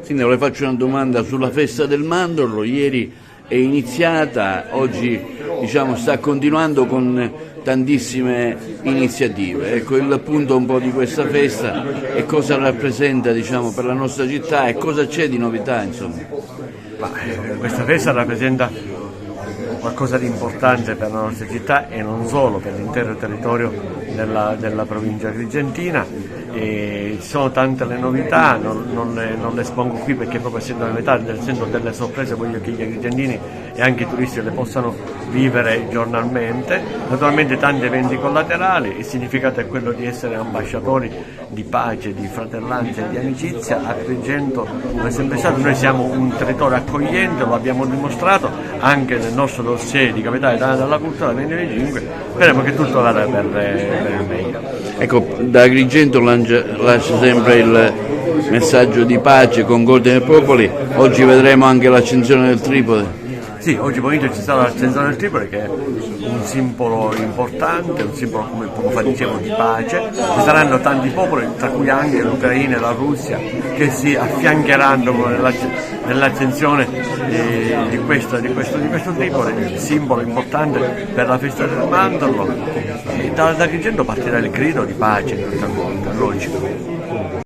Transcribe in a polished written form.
Sindaco, le faccio una domanda sulla festa del mandorlo. Ieri è iniziata, oggi sta continuando con tantissime iniziative. Ecco, il punto un po' di questa festa e cosa rappresenta per la nostra città e cosa c'è di novità, insomma. Questa festa rappresenta qualcosa di importante per la nostra città e non solo, per l'intero territorio della provincia agrigentina. Ci sono tante le novità, non le espongo qui perché proprio essendo delle sorprese voglio che gli agrigentini e anche i turisti le possano vivere giornalmente. Naturalmente tanti eventi collaterali, il significato è quello di essere ambasciatori di pace, di fratellanza e di amicizia. Agrigento lo è sempre stato, noi siamo un territorio accogliente, lo abbiamo dimostrato anche nel nostro dossier di Capitale Italiana della Cultura 2025, speriamo che tutto vada per il meglio. Ecco, da Agrigento lascia sempre il messaggio di pace, concordia nei popoli. Oggi vedremo anche l'accensione del Tripode. Sì, oggi pomeriggio ci sarà l'accensione del Tripode, che è un simbolo importante, un simbolo, come poco fa dicevo, di pace. Ci saranno tanti popoli, tra cui anche l'Ucraina e la Russia, che si affiancheranno nell'accensione di questo Tripode, simbolo importante per la festa del mandorlo. Da Agrigento partirà il grido di pace in tutta logica.